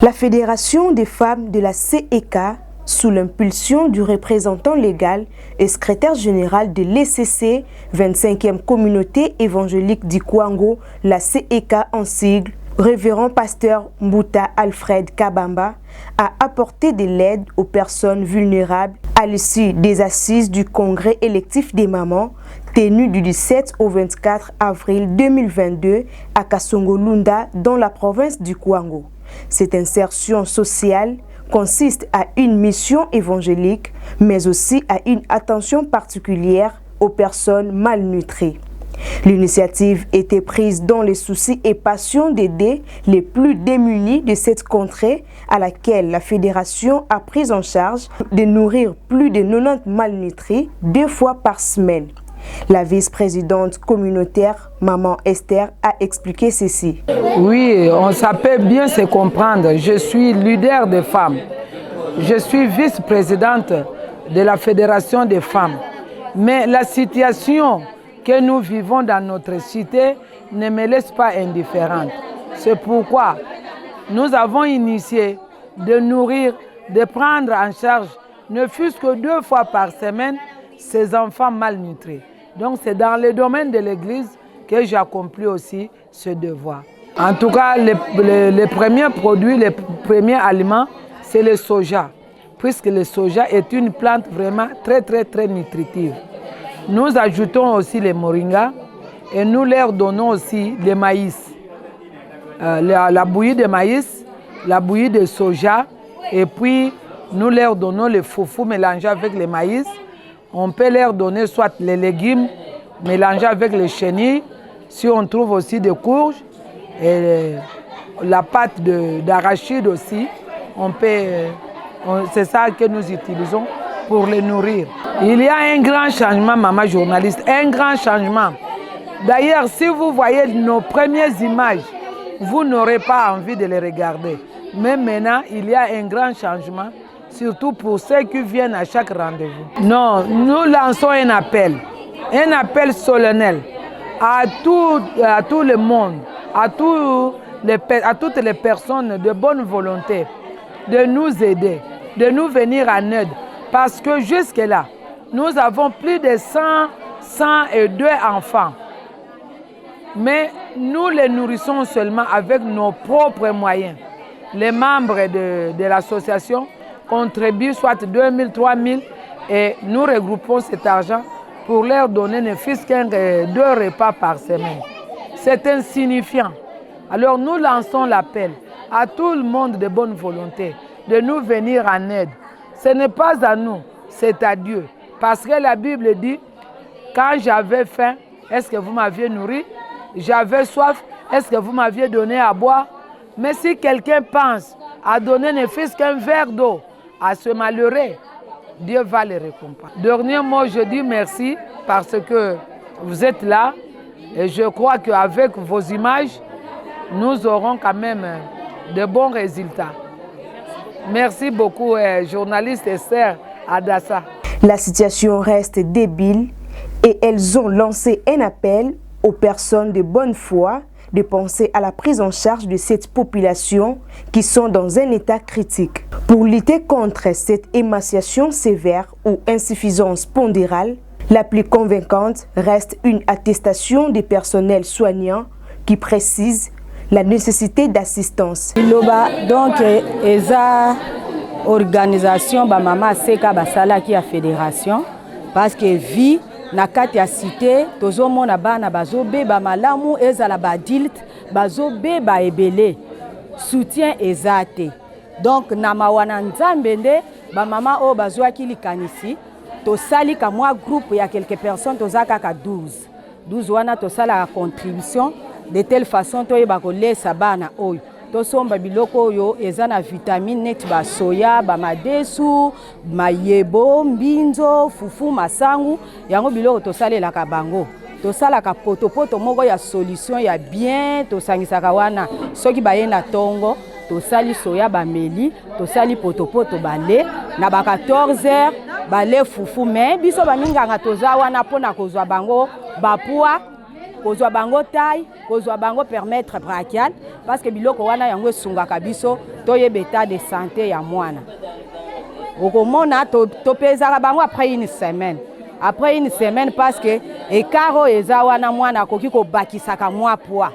La Fédération des femmes de la CEK, sous l'impulsion du représentant légal et secrétaire général de l'ECC, 25e communauté évangélique du Kwango, la CEK en sigle, révérend pasteur Mbuta Alfred Kabamba, a apporté de l'aide aux personnes vulnérables à l'issue des assises du congrès électif des mamans tenu du 17 au 24 avril 2022 à Kasongo-Lunda dans la province du Kwango. Cette insertion sociale consiste à une mission évangélique, mais aussi à une attention particulière aux personnes malnutries. L'initiative était prise dans les soucis et passions d'aider les plus démunis de cette contrée à laquelle la Fédération a pris en charge de nourrir plus de 90 malnutris 2 fois par semaine. La vice-présidente communautaire, Maman Esther, a expliqué ceci. Oui, on s'appelle bien se comprendre. Je suis leader des femmes. Je suis vice-présidente de la Fédération des femmes. Mais la situation que nous vivons dans notre cité ne me laisse pas indifférente. C'est pourquoi nous avons initié de nourrir, de prendre en charge, ne fût-ce que 2 fois par semaine, ces enfants malnutris. Donc c'est dans le domaine de l'Église que j'ai accompli aussi ce devoir. En tout cas, le premier produit, le premier aliment, c'est le soja, puisque le soja est une plante vraiment très nutritive. Nous ajoutons aussi les moringa et nous leur donnons aussi le maïs. La bouillie de maïs, la bouillie de soja, et puis nous leur donnons le foufou mélangé avec le maïs. On peut leur donner soit les légumes mélangés avec les chenilles, si on trouve aussi des courges, et la pâte d'arachide aussi. C'est ça que nous utilisons pour les nourrir. Il y a un grand changement, maman journaliste, un grand changement. D'ailleurs, si vous voyez nos premières images, vous n'aurez pas envie de les regarder. Mais maintenant, il y a un grand changement, surtout pour ceux qui viennent à chaque rendez-vous. Non, nous lançons un appel solennel à tout le monde, à toutes les personnes de bonne volonté, de nous aider, de nous venir en aide. Parce que jusque-là, nous avons plus de 102 enfants. Mais nous les nourrissons seulement avec nos propres moyens. Les membres de l'association contribuent soit 2 000, 3 000 et nous regroupons cet argent pour leur donner ne fût-ce qu'un 2 repas par semaine. C'est insignifiant. Alors nous lançons l'appel à tout le monde de bonne volonté de nous venir en aide. Ce n'est pas à nous, c'est à Dieu. Parce que la Bible dit, quand j'avais faim, est-ce que vous m'aviez nourri? J'avais soif, est-ce que vous m'aviez donné à boire? Mais si quelqu'un pense à donner ne fût-ce qu'un verre d'eau à ce malheureux, Dieu va le récompenser. Dernier mot, je dis merci parce que vous êtes là et je crois qu'avec vos images, nous aurons quand même de bons résultats. Merci beaucoup, journaliste Esther Adassa. La situation reste débile et elles ont lancé un appel aux personnes de bonne foi de penser à la prise en charge de cette population qui sont dans un état critique. Pour lutter contre cette émaciation sévère ou insuffisance pondérale, la plus convaincante reste une attestation des personnels soignants qui précise la nécessité d'assistance. Donc, eza organisation ba mama seka basala ki a fédération parce que vie na kati ya cité tozomona bana bazobeba malamu ezala badilt bazobeba ebele soutien ezate. Donc na mawana nzambe nde ba mama o bazwaki likanisi tosali ka mwa groupe ya quelques personnes tozaka ka 12 wana tosala la contribution de telle façon toyeba kolesa bana oyo tosomba biloko oyo eza na vitamine net ba soya ba madesu mayebo mbinzo fufu masangu yango biloko tosalelaka bango tosalaka potopoto moko ya solution ya bien tosangisaka wana soki baye na tongo tosali soya bameli tosali potopoto bale na ba 14h bale fufu mais biso baninganga toza wana pona kozwa bango bapua kozwa bango taille, kozwa bango permettre brachial parce que biloko wana yango esungaka biso toyeba état de santé ya mwana. Okomona topezaka bango après une semaine. Après une semaine parce que ekaro eza wana mwana akoki kobakisaka mwa poids.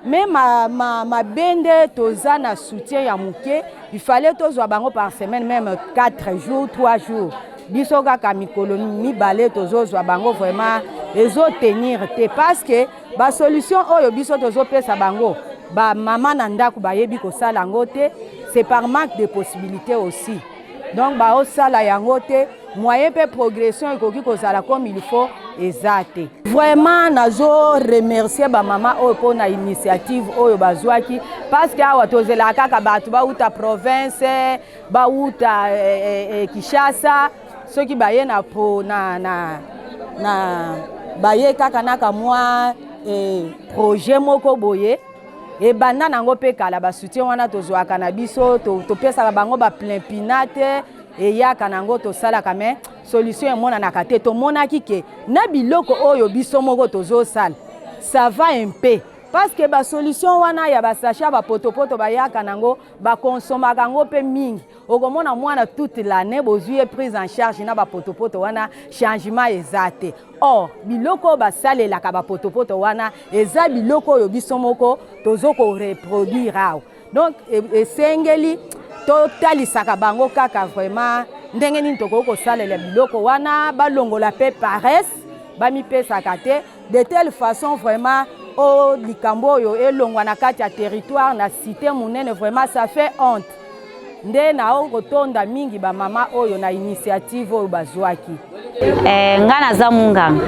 Mais ma bende toza na soutien ya muke, il fallait tozwa bango par semaine même 4 jours, 3 jours. Biso kaka mikolo mibale tozozwa bango vraiment ezo tenir te parce que ba solution oyo biso tozo pesa bango ba mama na ndako bayebi ko sala ngo te, c'est par manque de possibilités aussi. Donc ba o sala yango te, moyen pe progression ekoki ko sala comme il faut ezate. Vraiment nazo remercier ba mama oyo po na initiative oyo bazwaki parce que awa tozela kaka batu ba uta province, ba uta Kinshasa, ceux qui baye na po na baye kaka naka mwa projet moko boye et banda nango pe kala ba soutien wana tozwaka na biso to pesa bango ba plein pinate et yaka nango to sala kame solution mona na kate to mona kike na biloko oyo biso moko tozo sala ça va un peu parce que ba solution wana ya ba sachet ba potopoto ba yaka nango ba consomma kango pe mingi okomona mwana toute l'année bozui prise en charge na ba potopoto wana changement ezate. Or biloko ba salela ka ba potopoto wana eza biloko oyo biso moko tozo ko reproduire. Donc esengeli totalisaka bango kaka vraiment ndenge nini toko salela biloko wana balongola pe paresse bami pesa kate de telle façon vraiment au likambo yo elongwa na kati ya territoire na cité munene vraiment ça fait honte. Nde na okotonda mingi ba mama oyo na initiative oyo bazwaki. Nga naza munganga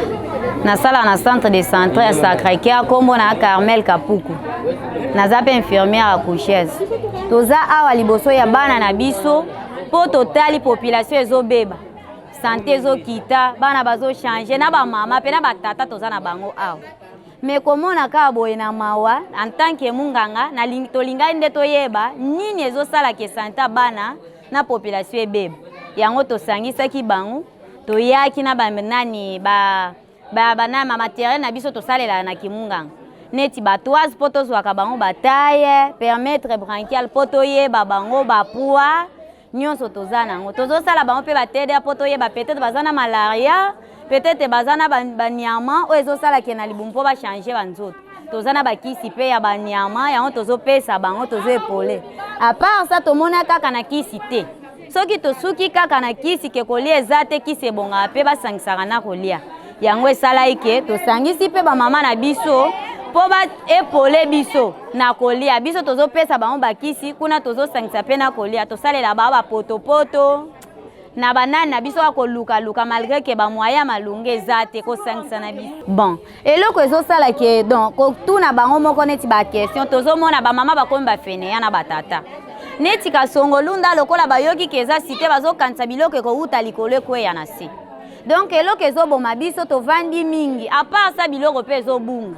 nasala na centre de santé ya Sacré-Cœur kombo na Carmel Kapuku. Naza pe infirmière accoucheuse. Toza awa liboso ya bana na biso po totali population ezobeba. Santé ezokita, bana bazo changer na ba mama pe na ba tata toza na bango awa. Mais comment na ka boye na mawa en tant que munganga na tolinga nde toyeba nini ezosala ke santé bana na population ebeba. Yango tosangisa ki bango toyaki na banani ba na matériel na biso tosalela na kimunganga. Neti ba toise poto zwaka bango bataille, permettre branchial poto yeba bango ba poids nyonso tozana ngo. Tozosala bango pe batede poto yeba peut-être bazana malaria. Peut-être bazana banyama o ezosala ke na libumpo ba changer banzoto. Tozana bakisi pe ya banyama yango tozopesa bango tozo epole. À part ça tomona kaka na kisi te. Soki tosuki kaka na kisi ke kolia ezate kisi bonga pe basangisaka na kolia. Yango esala ike tosangisi pe ba mama na biso po ba epole biso na kolia. Biso tozopesa bango bakisi kuna tozosangisa pe na kolia. Tosalela ba poto na banane na biso akoluka malgré que ba moyen malunge ezate ko sangisa na biso. Bon, eloko ezosala ke donc tuna bango moko neti ba question tozomona ba mama bakomi ba fene ya na batata. Neti kasongolunda lokola bayoki keza cité bazokanisa biloko ko uta likolo ko ya na se. Donc eloko ezoboma biso tovandi mingi à part ça biloko pe ezobunga.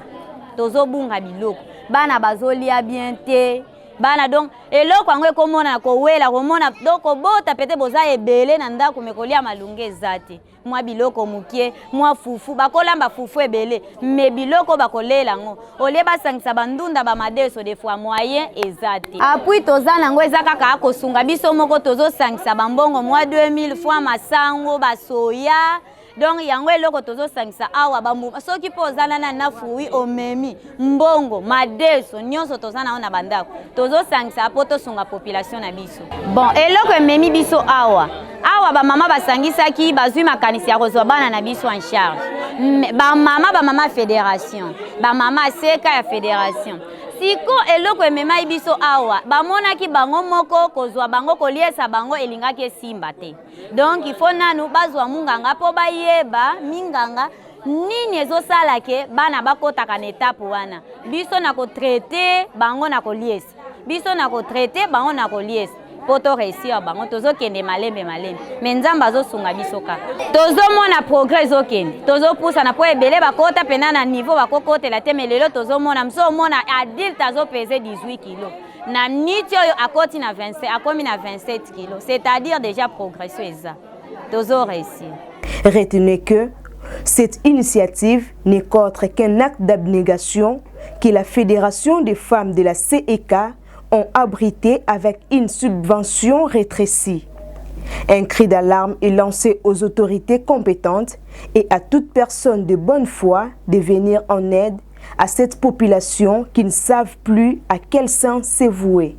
Tozobunga biloko. Bana bazolia bien te. Bana donc eloko yango ekomona kowela komona donc bota pete boza ebele na ndako mekolia malunge ezate mwa biloko mukie mwa fufu bakolamba fufu ebele me biloko bakolela ngo olie basangisa bandunda ba madeso des fois moyen ezate apui tozana ngo ezakaka akosunga biso moko tozosangisa bambongo mwa 2000 fois masango basoya. Donc yango eloko tozosangisa awa bambu soki pozana na fuwi omemi mbongo madeso nyonso tozana na bandako tozosangisa po tosunga population na biso. Bon eloko ememi biso awa ba mama basangisaki bazwi makanisi ya kozwa bana na biso en charge. Ba mama fédération ba mama seka ya fédération siko eloko emema biso awa bamona ki bango moko kozwa bango koliesa bango elingaki esimba te. Donc il faut nanu bazwa munganga po bayeba minganga nini ezosala ke bana bakotaka na etape wana biso na ko traiter bango na koliesa biso na ko traiter bango na koliesa poto réussir bango tozokende malembe mais nzamba azosunga biso ka tozomona progrès ezokende tozopusa na po ebele bakota pena na niveau bakokotela te mais lelo tozomona msomona adulte azopese 18 kg na niti oyo akoti na 27 akomi na 27 kg c'est-à-dire déjà progression eza tozo réussir. Retenez que Cette initiative n'est qu'autre qu'un acte d'abnégation que la Fédération des femmes de la CEK ont abrité avec une subvention rétrécie. Un cri d'alarme est lancé aux autorités compétentes et à toute personne de bonne foi de venir en aide à cette population qui ne savent plus à quel sens se vouer.